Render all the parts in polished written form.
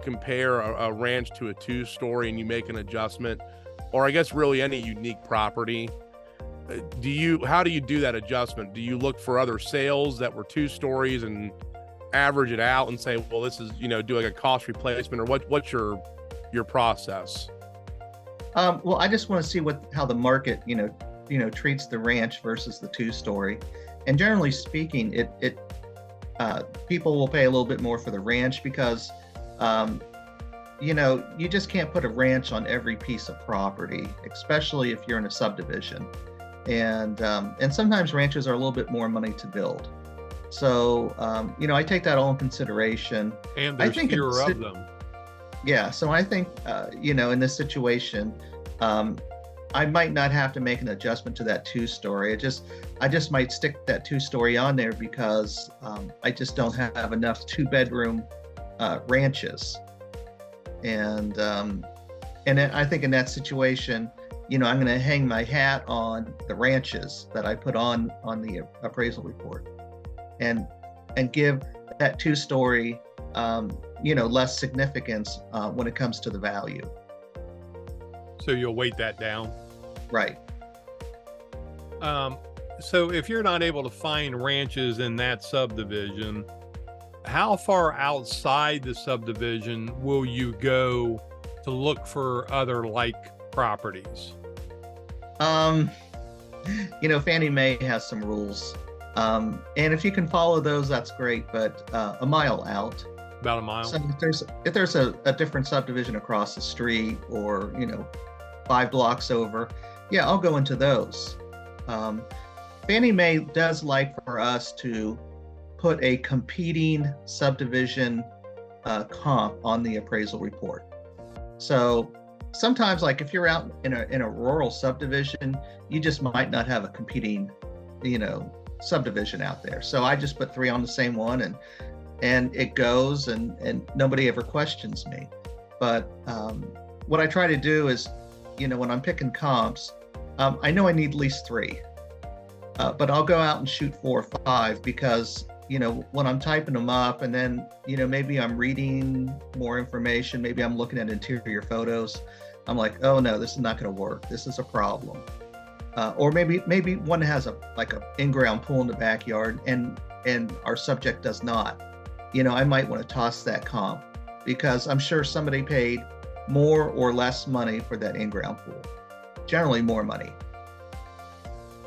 compare a ranch to a 2-story and you make an adjustment, or I guess really any unique property, how do you do that adjustment? Do you look for other sales that were 2 stories and average it out and say, well, this is, do like a cost replacement, or what's your process? Well, I just want to see how the market, treats the ranch versus the 2-story. And generally speaking, people will pay a little bit more for the ranch because, you just can't put a ranch on every piece of property, especially if you're in a subdivision. And sometimes ranches are a little bit more money to build. So, I take that all in consideration. And there's fewer of them. Yeah. So I think, in this situation, I might not have to make an adjustment to that 2-story. I just might stick that 2-story on there because I just don't have enough 2-bedroom ranches. And I think in that situation, I'm going to hang my hat on the ranches that I put on the appraisal report, and give that 2-story, less significance when it comes to the value. So you'll weight that down. Right. So if you're not able to find ranches in that subdivision, how far outside the subdivision will you go to look for other like properties? Fannie Mae has some rules. And if you can follow those, that's great, but a mile out. About a mile. So if there's a different subdivision across the street, or 5 blocks over, yeah, I'll go into those. Fannie Mae does like for us to put a competing subdivision comp on the appraisal report. So sometimes, like if you're out in a rural subdivision, you just might not have a competing, subdivision out there. So I just put 3 on the same one, and it goes, and nobody ever questions me. But what I try to do is, when I'm picking comps, I know I need at least 3, but I'll go out and shoot 4 or 5 because, when I'm typing them up, and then, maybe I'm reading more information, maybe I'm looking at interior photos, I'm like, oh no, this is not going to work. This is a problem. Or maybe one has a in-ground pool in the backyard, and our subject does not. I might want to toss that comp because I'm sure somebody paid more or less money for that in-ground pool. Generally more money.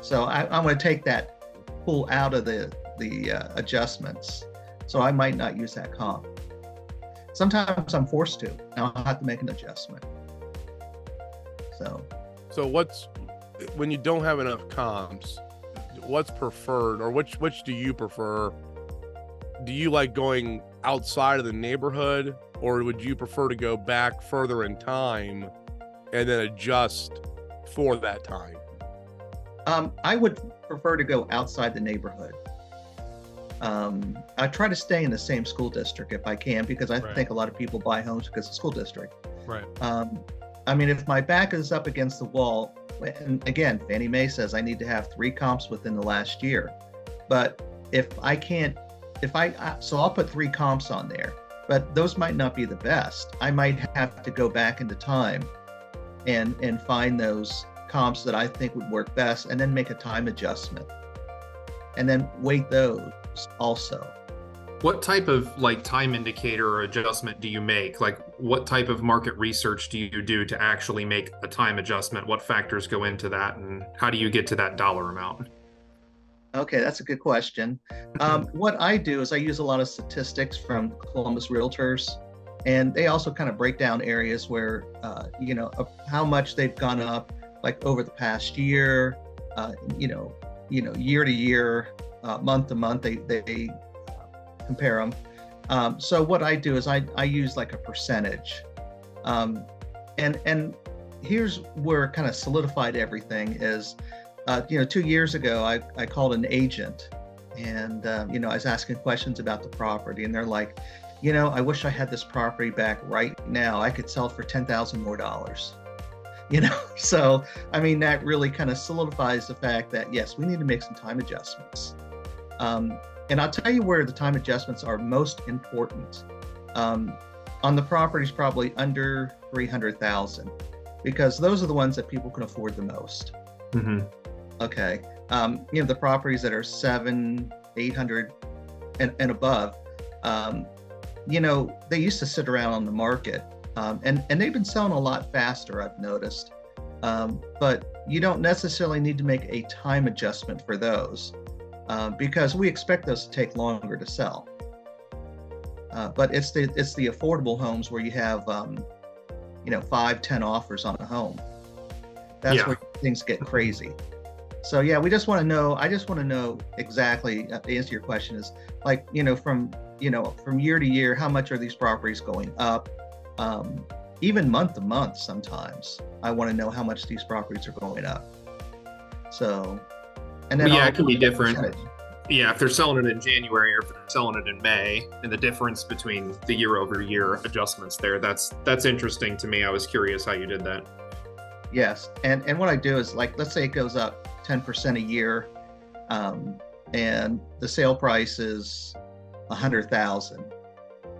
So I'm going to take that pool out of the adjustments. So I might not use that comp. Sometimes I'm forced to. I'll have to make an adjustment. So when you don't have enough comps, what's preferred, or which do you prefer? Do you like going outside of the neighborhood, or would you prefer to go back further in time and then adjust for that time? I would prefer to go outside the neighborhood. I try to stay in the same school district if I can, because I think a lot of people buy homes because of the school district. Right. If my back is up against the wall, and again, Fannie Mae says I need to have 3 comps within the last year. But so I'll put 3 comps on there, but those might not be the best. I might have to go back into time and find those comps that I think would work best, and then make a time adjustment, and then weight those also. What type of time indicator or adjustment do you make? What type of market research do you do to actually make a time adjustment? What factors go into that, and how do you get to that dollar amount? Okay, that's a good question. What I do is I use a lot of statistics from Columbus Realtors, and they also kind of break down areas where, how much they've gone up, over the past year, year to year, month to month, they compare them. So what I do is I use a percentage. And here's where it kind of solidified everything is, 2 years ago, I called an agent, and, I was asking questions about the property, and they're like, I wish I had this property back right now. I could sell it for $10,000 more. So, that really kind of solidifies the fact that, yes, we need to make some time adjustments. And I'll tell you where the time adjustments are most important. on the properties probably under 300,000, because those are the ones that people can afford the most. Mm-hmm. Okay. The properties that are 700, 800 and above, they used to sit around on the market, and they've been selling a lot faster, I've noticed. But you don't necessarily need to make a time adjustment for those, because we expect those to take longer to sell. But it's the affordable homes where you have 5-10 offers on a home. That's where things get crazy. So yeah, we just want to know. I just want to know exactly, to answer your question, is like, from year to year, how much are these properties going up? Even month to month, sometimes I want to know how much these properties are going up. So, and then it can be different. Yeah, if they're selling it in January or if they're selling it in May, and the difference between the year-over-year adjustments there, that's interesting to me. I was curious how you did that. Yes, and what I do is, like, let's say it goes up 10% a year, and the sale price is 100,000.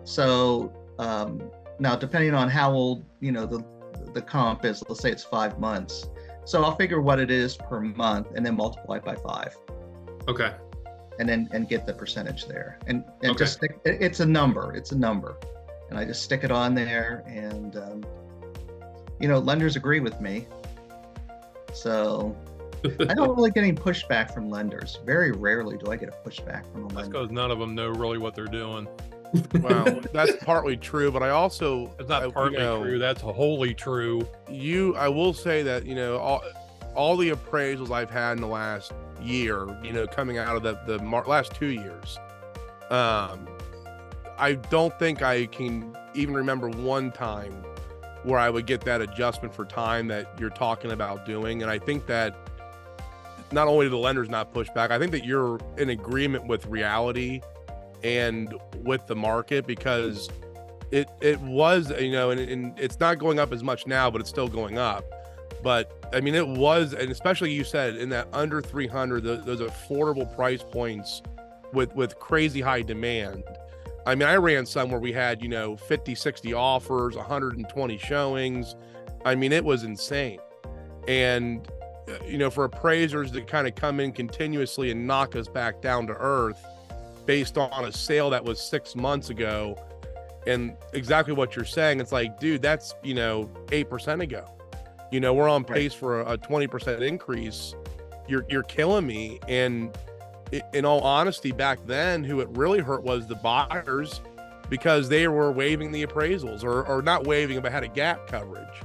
So now, depending on how old the comp is, let's say it's 5 months. So I'll figure what it is per month and then multiply it by 5. Okay. And get the percentage there, and Okay. just stick, it's a number, and I just stick it on there, and lenders agree with me, so I don't really get any pushback from lenders. Very rarely do I get a pushback from a That's lender. because none of them know really what they're doing. Well, that's partly true, but I also It's not partly true. That's wholly true. I will say that all the appraisals I've had in the last year, coming out of the last 2 years, I don't think I can even remember one time where I would get that adjustment for time that you're talking about doing. And I think that not only do the lenders not push back, I think that you're in agreement with reality and with the market, because it was, and it's not going up as much now, but it's still going up. But I mean, it was, and especially you said in that under 300, those affordable price points with crazy high demand. I mean, I ran some where we had, 50, 60 offers, 120 showings. I mean, it was insane. And, for appraisers to kind of come in continuously and knock us back down to earth based on a sale that was 6 months ago, and exactly what you're saying, it's like, dude, that's, 8% ago. We're on pace for a 20% increase. You're killing me. And in all honesty, back then, who it really hurt was the buyers, because they were waiving the appraisals, or not waiving, but had a gap coverage.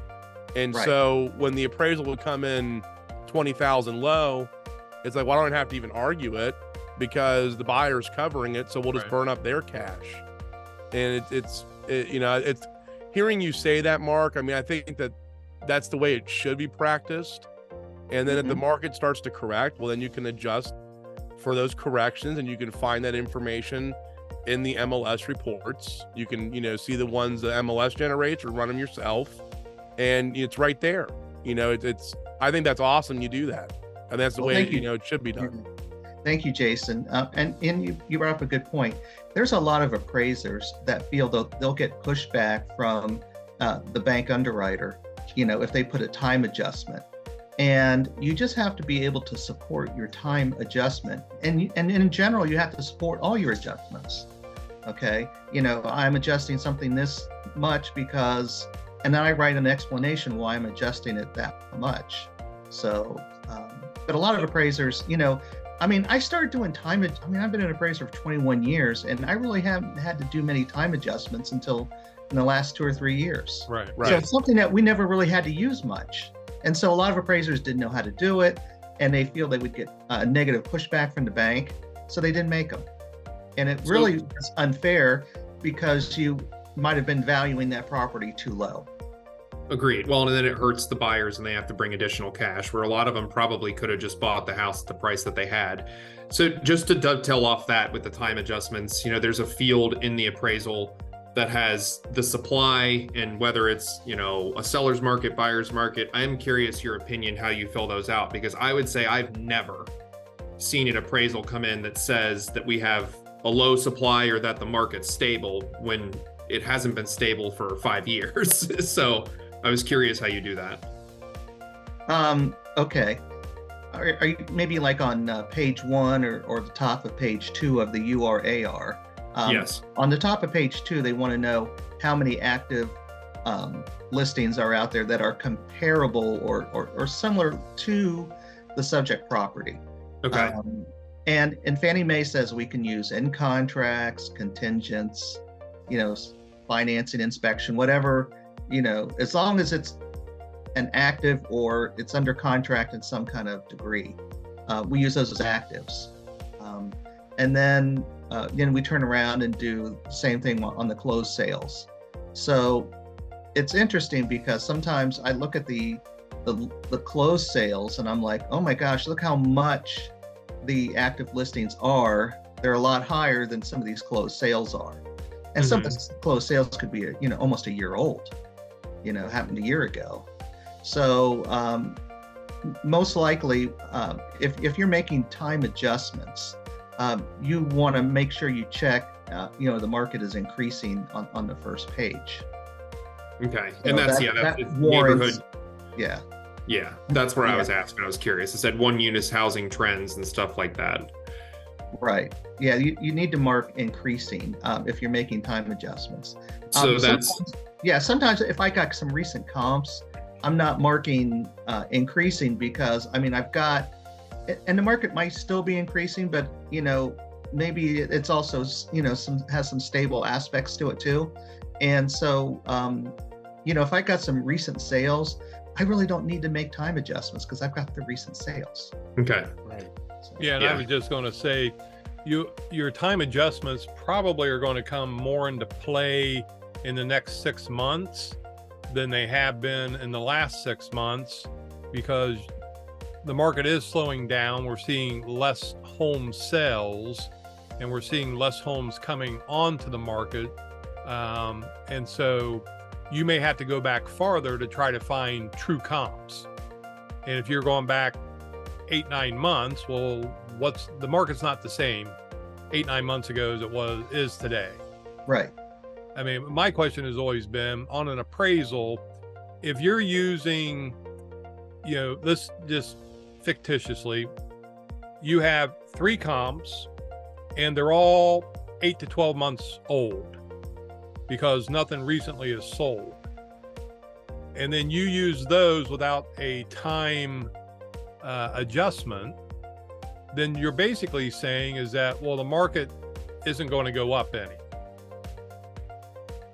And so when the appraisal would come in 20,000 low, it's like, well, I don't have to even argue it because the buyer's covering it. So we'll just burn up their cash. And it's hearing you say that, Mark, I mean, I think that's the way it should be practiced. And then if the market starts to correct, well, then you can adjust for those corrections, and you can find that information in the MLS reports. You can, see the ones the MLS generates, or run them yourself, and it's right there. I think that's awesome you do that. And that's the way, it should be done. Thank you, Jason. And you brought up a good point. There's a lot of appraisers that feel they'll get pushback from the bank underwriter, if they put a time adjustment. And you just have to be able to support your time adjustment. And in general, you have to support all your adjustments. Okay. I'm adjusting something this much because, and then I write an explanation why I'm adjusting it that much. So, but a lot of appraisers, I started doing I've been an appraiser for 21 years, and I really haven't had to do many time adjustments until in the last 2 or 3 years. Right. So it's something that we never really had to use much. And so a lot of appraisers didn't know how to do it, and they feel they would get a negative pushback from the bank, so they didn't make them. And it really is unfair, because you might have been valuing that property too low. Agreed. Well, and then it hurts the buyers, and they have to bring additional cash, where a lot of them probably could have just bought the house at the price that they had. So just to dovetail off that with the time adjustments, there's a field in the appraisal that has the supply, and whether it's, a seller's market, buyer's market. I'm curious your opinion, how you fill those out, because I would say I've never seen an appraisal come in that says that we have a low supply or that the market's stable, when it hasn't been stable for 5 years. So I was curious how you do that. Okay. Are you maybe like on page 1 or the top of page 2 of the URAR? Yes. On the top of page 2, they want to know how many active listings are out there that are comparable or similar to the subject property. Okay. And Fannie Mae says we can use in contracts, contingents, financing, inspection, whatever, as long as it's an active or it's under contract in some kind of degree. We use those as actives. And then we turn around and do the same thing on the closed sales. So it's interesting because sometimes I look at the closed sales and I'm like, oh my gosh, look how much the active listings are. They're a lot higher than some of these closed sales are. And some of the closed sales could be, almost a year old, happened a year ago. So most likely, if you're making time adjustments, you want to make sure you check, the market is increasing on the first page. Okay. So And that's neighborhood. Yeah. Yeah. That's where I was asking. I was curious. It said one unit's housing trends and stuff like that. Right. Yeah. You need to mark increasing if you're making time adjustments. So sometimes if I got some recent comps, I'm not marking increasing because I've got, and the market might still be increasing, but maybe it's also has some stable aspects to it too. And so if I got some recent sales, I really don't need to make time adjustments because I've got the recent sales. Okay. Right. So, Yeah, and I was just going to say, your time adjustments probably are going to come more into play in the next 6 months than they have been in the last 6 months, because the market is slowing down. We're seeing less home sales and we're seeing less homes coming onto the market. And so you may have to go back farther to try to find true comps. And if you're going back 8-9 months, well, the market's not the same 8-9 months ago as it is today. Right. My question has always been on an appraisal, if you're using, let's just fictitiously, you have 3 comps and they're all 8 to 12 months old because nothing recently is sold. And then you use those without a time adjustment, then you're basically saying is that, well, the market isn't going to go up any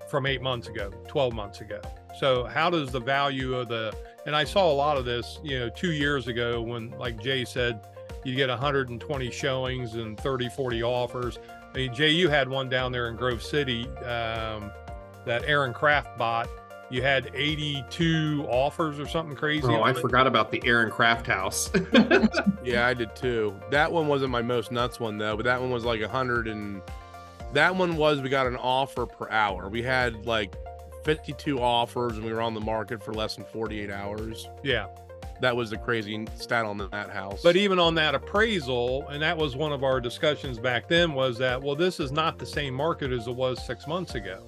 from 8 months ago, 12 months ago. So how does the value of and I saw a lot of this, 2 years ago when, like Jay said, you get 120 showings and 30, 40 offers. Jay, you had one down there in Grove City, that Aaron Kraft bought. You had 82 offers or something crazy. Oh, I forgot about the Aaron Kraft house. Yeah, I did too. That one wasn't my most nuts one though, but that one was like 100 and that one was, we got an offer per hour. We had like 52 offers and we were on the market for less than 48 hours. Yeah. That was the crazy stat on that house. But even on that appraisal, and that was one of our discussions back then, was that, well, this is not the same market as it was 6 months ago.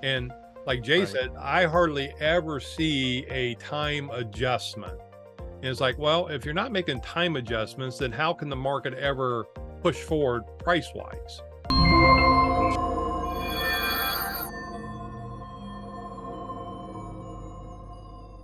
And like Jay said, I hardly ever see a time adjustment. And it's like, well, if you're not making time adjustments, then how can the market ever push forward price-wise?